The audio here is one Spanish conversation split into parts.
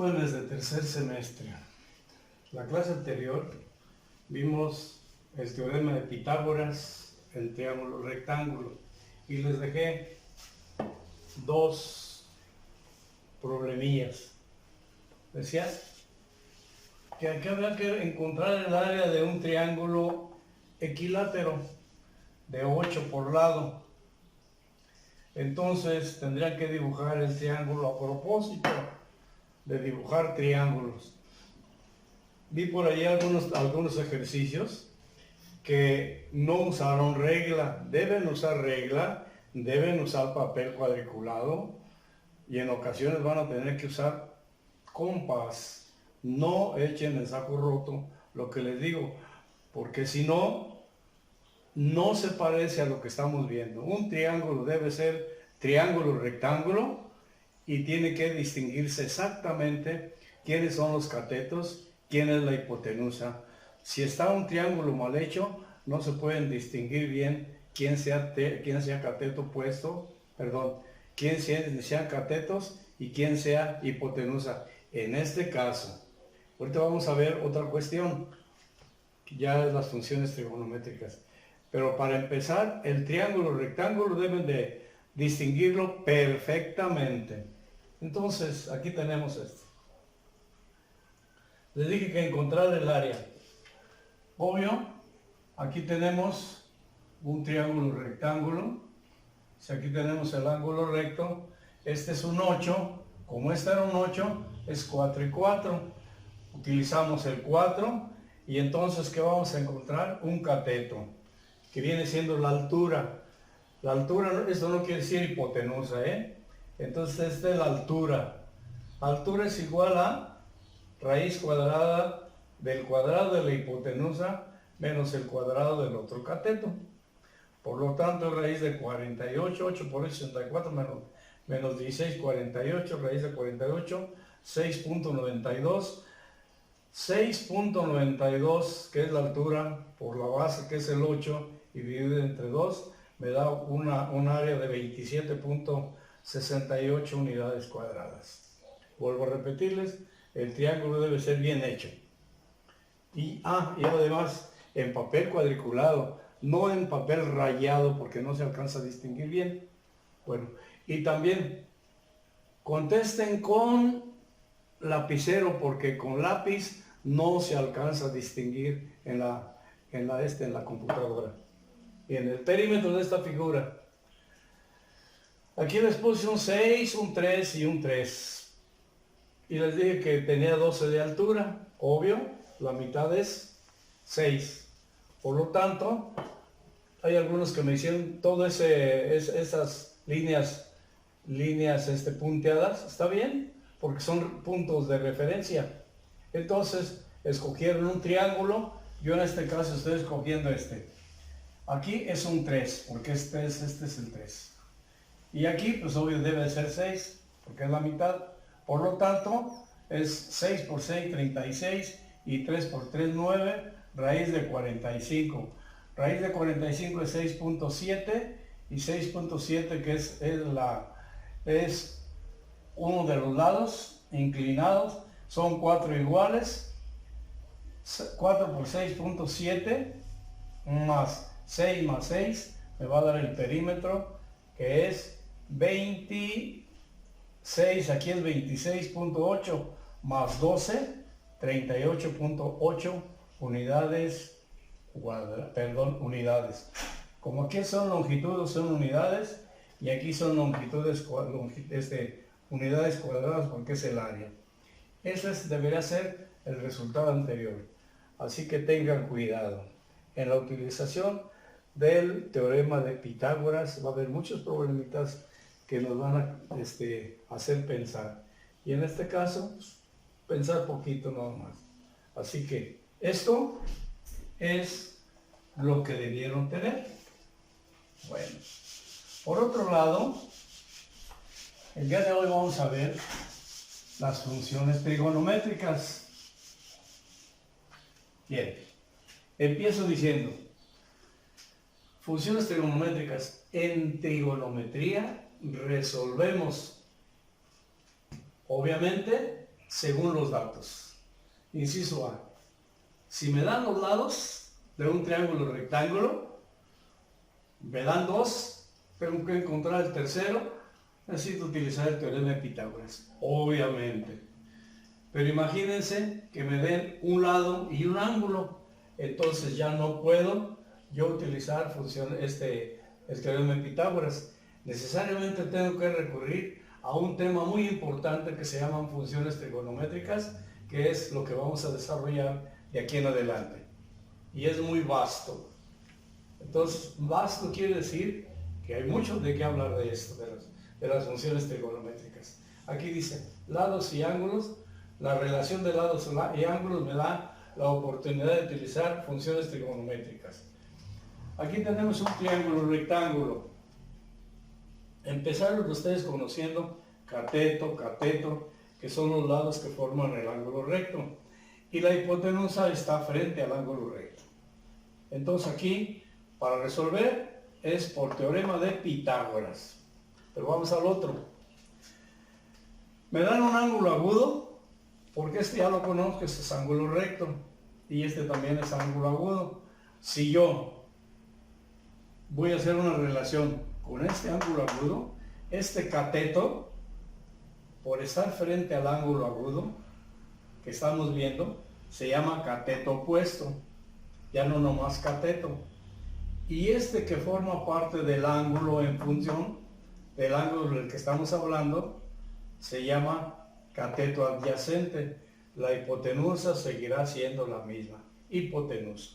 Jóvenes de tercer semestre, la clase anterior vimos el teorema de Pitágoras, el triángulo rectángulo, y les dejé dos problemillas. Decía que aquí había que encontrar el área de un triángulo equilátero de 8 por lado. Entonces tendría que dibujar el triángulo a propósito de dibujar triángulos. Vi por ahí algunos ejercicios que no usaron regla. Deben usar regla, deben usar papel cuadriculado y en ocasiones van a tener que usar compás. No echen en saco roto lo que les digo, porque si no, no se parece a lo que estamos viendo. Un triángulo debe ser triángulo rectángulo y tiene que distinguirse exactamente quiénes son los catetos, quién es la hipotenusa. Si está un triángulo mal hecho, no se pueden distinguir bien quién sea cateto opuesto, quién sean catetos y quién sea hipotenusa. En este caso, ahorita vamos a ver otra cuestión, ya es las funciones trigonométricas. Pero para empezar, el triángulo rectángulo deben de distinguirlo perfectamente. Entonces, aquí tenemos esto. Les dije que encontrar el área. Obvio, aquí tenemos un triángulo rectángulo. Si aquí tenemos el ángulo recto, este es un 8. Como este era un 8, es 4 y 4. Utilizamos el 4 y entonces, ¿qué vamos a encontrar? Un cateto, que viene siendo la altura. La altura, esto no quiere decir hipotenusa, Entonces esta es la altura. Altura es igual a raíz cuadrada del cuadrado de la hipotenusa menos el cuadrado del otro cateto. Por lo tanto, raíz de 48, 8 por 84 menos 16, 48, raíz de 48, 6.92. 6.92, que es la altura, por la base, que es el 8, y dividido entre 2, me da un área de 27.68 unidades cuadradas. Vuelvo a repetirles, el triángulo debe ser bien hecho. Y además en papel cuadriculado, no en papel rayado porque no se alcanza a distinguir bien. Bueno, y también contesten con lapicero porque con lápiz no se alcanza a distinguir en la computadora. Y en el perímetro de esta figura, aquí les puse un 6, un 3 y un 3. Y les dije que tenía 12 de altura. Obvio, la mitad es 6. Por lo tanto, hay algunos que me hicieron todas esas líneas punteadas. ¿Está bien? Porque son puntos de referencia. Entonces, escogieron un triángulo. Yo en este caso estoy escogiendo este. Aquí es un 3, porque este es el 3. Y aquí, pues obvio, debe de ser 6, porque es la mitad. Por lo tanto, es 6 por 6, 36, y 3 por 3, 9, raíz de 45. Raíz de 45 es 6.7, y 6.7 que es uno de los lados inclinados, son 4 iguales. 4 por 6.7 más 6 más 6 me va a dar el perímetro, que es 26, aquí es 26.8 más 12, 38.8 unidades unidades. Como aquí son longitudes, son unidades, y aquí son unidades cuadradas porque es el área. Ese debería ser el resultado anterior. Así que tengan cuidado. En la utilización del teorema de Pitágoras va a haber muchos problemitas que nos van a hacer pensar. Y en este caso, pensar poquito nada más. Así que esto es lo que debieron tener. Bueno, por otro lado, el día de hoy vamos a ver las funciones trigonométricas. Bien, empiezo diciendo, funciones trigonométricas. En trigonometría resolvemos, obviamente, según los datos. Inciso A. Si me dan los lados de un triángulo rectángulo, me dan dos, tengo que encontrar el tercero, necesito utilizar el teorema de Pitágoras, obviamente. Pero imagínense que me den un lado y un ángulo, entonces ya no puedo yo utilizar el teorema de Pitágoras. Necesariamente tengo que recurrir a un tema muy importante que se llaman funciones trigonométricas, que es lo que vamos a desarrollar de aquí en adelante. Y es muy vasto. Entonces, vasto quiere decir que hay mucho de qué hablar de esto, de las funciones trigonométricas. Aquí dice, lados y ángulos. La relación de lados y ángulos me da la oportunidad de utilizar funciones trigonométricas. Aquí tenemos un triángulo rectángulo. Empezaron ustedes conociendo cateto, cateto, que son los lados que forman el ángulo recto. Y la hipotenusa está frente al ángulo recto. Entonces aquí, para resolver, es por teorema de Pitágoras. Pero vamos al otro. Me dan un ángulo agudo, porque este ya lo conozco, este es ángulo recto, y este también es ángulo agudo. Si yo voy a hacer una relación con este ángulo agudo, este cateto, por estar frente al ángulo agudo que estamos viendo, se llama cateto opuesto, ya no nomás cateto. Y este que forma parte del ángulo en función del ángulo del que estamos hablando, se llama cateto adyacente. La hipotenusa seguirá siendo la misma, hipotenusa.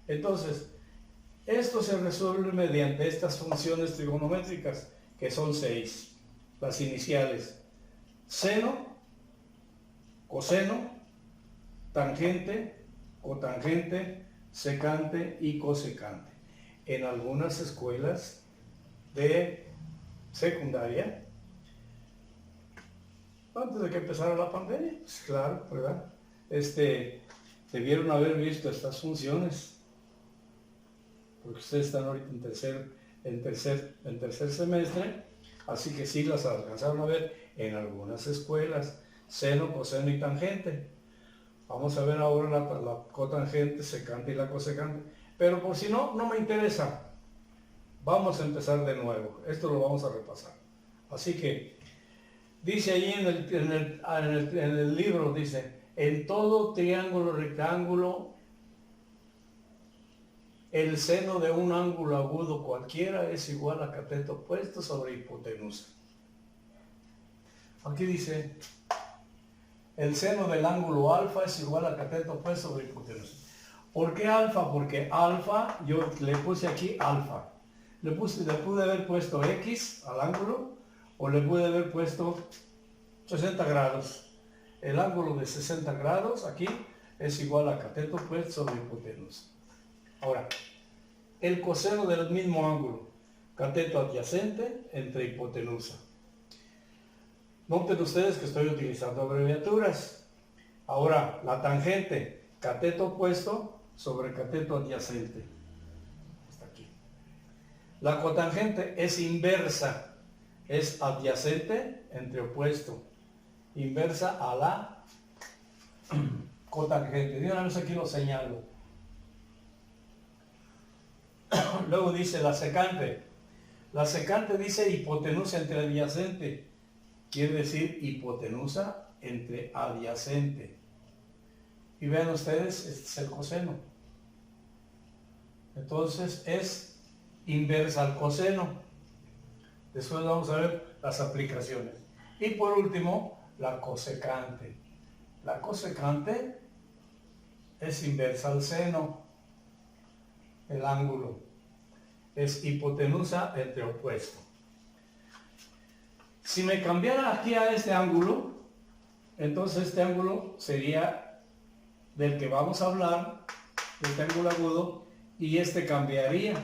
Entonces, esto se resuelve mediante estas funciones trigonométricas, que son 6, las iniciales: seno, coseno, tangente, cotangente, secante y cosecante. En algunas escuelas de secundaria, antes de que empezara la pandemia, pues claro, ¿verdad? Debieron haber visto estas funciones, porque ustedes están ahorita en tercer semestre, así que sí las alcanzaron a ver en algunas escuelas: seno, coseno y tangente. Vamos a ver ahora la cotangente, secante y la cosecante, pero por si no me interesa, vamos a empezar de nuevo. Esto lo vamos a repasar. Así que dice ahí en el libro, dice: en todo triángulo rectángulo, el seno de un ángulo agudo cualquiera es igual a cateto opuesto sobre hipotenusa. Aquí dice, el seno del ángulo alfa es igual a cateto opuesto sobre hipotenusa. ¿Por qué alfa? Porque alfa, yo le puse aquí alfa. Le pude haber puesto X al ángulo, o le pude haber puesto 60 grados. El ángulo de 60 grados aquí es igual a cateto opuesto sobre hipotenusa. Ahora, el coseno del mismo ángulo, cateto adyacente entre hipotenusa. Noten ustedes que estoy utilizando abreviaturas. Ahora, la tangente, cateto opuesto sobre cateto adyacente. Hasta aquí. La cotangente es inversa, es adyacente entre opuesto, inversa a la cotangente. De una vez aquí lo señalo. Luego dice la secante. La secante dice hipotenusa entre adyacente. Quiere decir hipotenusa entre adyacente. Y vean ustedes, este es el coseno. Entonces es inversa al coseno. Después vamos a ver las aplicaciones. Y por último, la cosecante. La cosecante es inversa al seno. El ángulo es hipotenusa entre opuesto. Si me cambiara aquí a este ángulo, entonces este ángulo sería del que vamos a hablar, este ángulo agudo, y este cambiaría,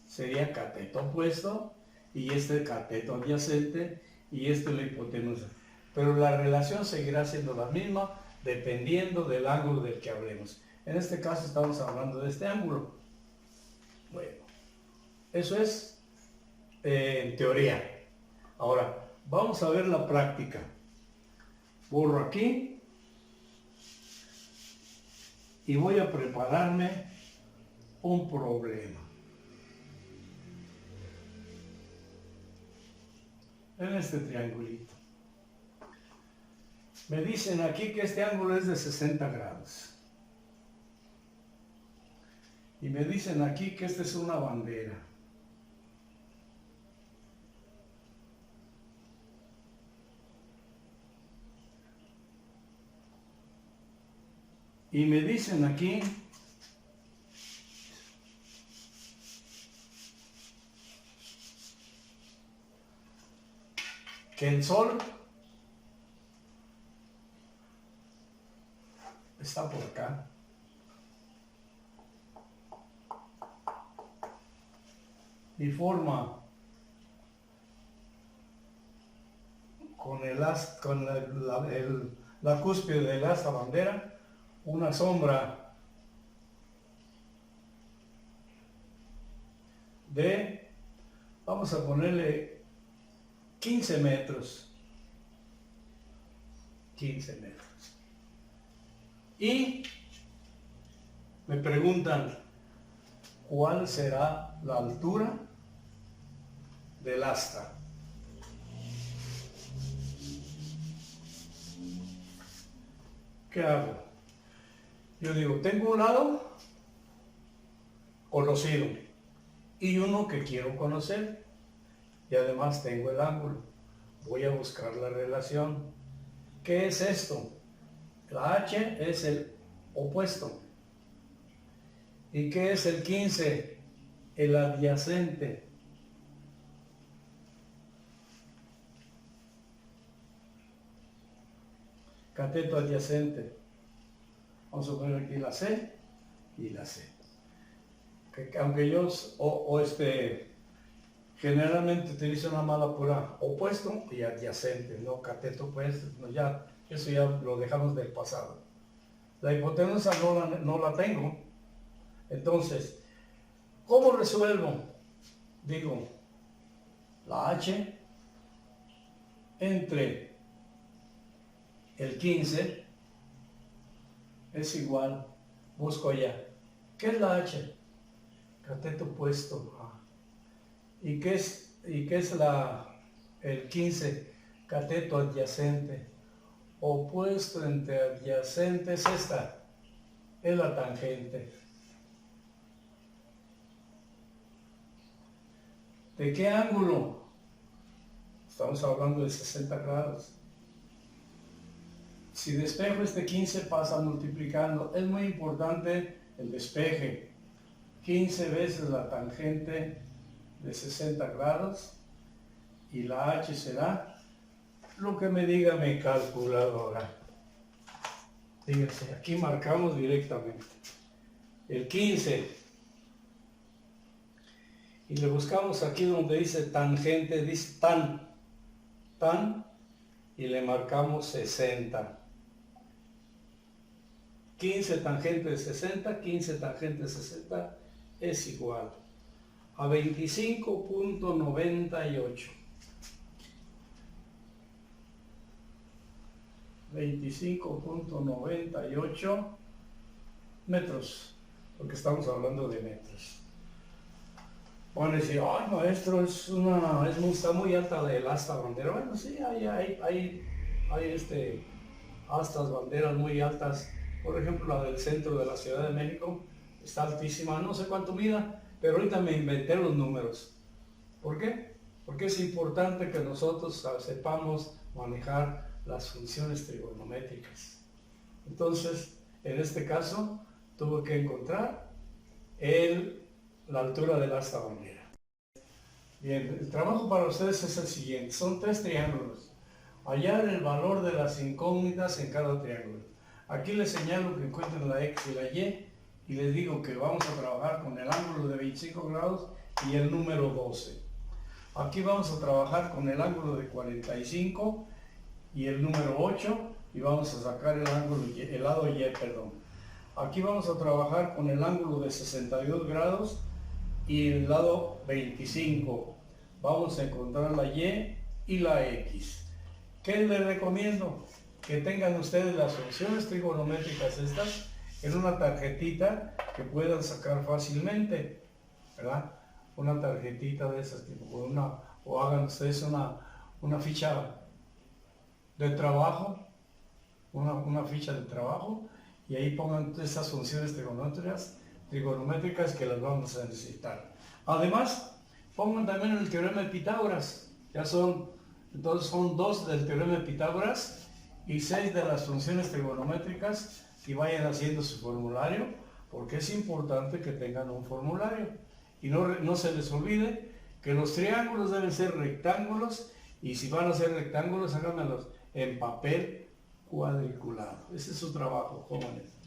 sería cateto opuesto, y este cateto adyacente, y este la hipotenusa. Pero la relación seguirá siendo la misma, dependiendo del ángulo del que hablemos. En este caso estamos hablando de este ángulo. Bueno, eso es en teoría. Ahora, vamos a ver la práctica. Borro aquí y voy a prepararme un problema. En este triangulito. Me dicen aquí que este ángulo es de 60 grados. Y me dicen aquí que esta es una bandera. Y me dicen aquí que el sol está por acá. Y forma con la cúspide del asta bandera una sombra de, vamos a ponerle 15 metros. 15 metros. Y me preguntan, ¿cuál será la altura del asta? ¿Qué hago? Yo digo, tengo un lado conocido y uno que quiero conocer, y además tengo el ángulo. Voy a buscar la relación. ¿Qué es esto? La H es el opuesto. ¿Y qué es el 15? El adyacente. Cateto adyacente. Vamos a poner aquí la C y la C. Que aunque yo generalmente utilizo una mala pura opuesto y adyacente, no cateto, pues no, ya, eso ya lo dejamos del pasado. La hipotenusa no la tengo. Entonces, ¿cómo resuelvo? Digo, la H entre el 15 es igual, busco allá. ¿Qué es la H? Cateto opuesto. ¿Y qué es el 15? Cateto adyacente. Opuesto entre adyacentes, esta es la tangente. ¿De qué ángulo? Estamos hablando de 60 grados. Si despejo este 15 pasa multiplicando. Es muy importante el despeje. 15 veces la tangente de 60 grados y la H será lo que me diga mi calculadora. Fíjense, aquí marcamos directamente el 15 y le buscamos aquí donde dice tangente, dice tan, y le marcamos 60. 15 tangente de 60, 15 tangente de 60 es igual a 25.98. 25.98 metros, porque estamos hablando de metros. Van a decir, ay maestro, está muy alta el asta bandera. Bueno, sí, hay astas banderas muy altas. Por ejemplo, la del centro de la Ciudad de México está altísima, no sé cuánto mida, pero ahorita me inventé los números. ¿Por qué? Porque es importante que nosotros sepamos manejar las funciones trigonométricas. Entonces, en este caso, tuve que encontrar la altura del asta bandera. Bien, el trabajo para ustedes es el siguiente. Son 3 triángulos. Hallar el valor de las incógnitas en cada triángulo. Aquí les señalo que encuentren la X y la Y y les digo que vamos a trabajar con el ángulo de 25 grados y el número 12. Aquí vamos a trabajar con el ángulo de 45 y el número 8 y vamos a sacar el lado Y, perdón. Aquí vamos a trabajar con el ángulo de 62 grados y el lado 25. Vamos a encontrar la Y y la X. ¿Qué les recomiendo? Que tengan ustedes las funciones trigonométricas estas en una tarjetita que puedan sacar fácilmente, ¿verdad? Una tarjetita de esas, tipo, o hagan ustedes una ficha de trabajo, una ficha de trabajo, y ahí pongan esas funciones trigonométricas que las vamos a necesitar. Además, pongan también el teorema de Pitágoras. Entonces son 2 del teorema de Pitágoras y 6 de las funciones trigonométricas, y vayan haciendo su formulario, porque es importante que tengan un formulario. Y no se les olvide que los triángulos deben ser rectángulos, y si van a ser rectángulos, háganmelos en papel cuadriculado. Ese es su trabajo, jóvenes.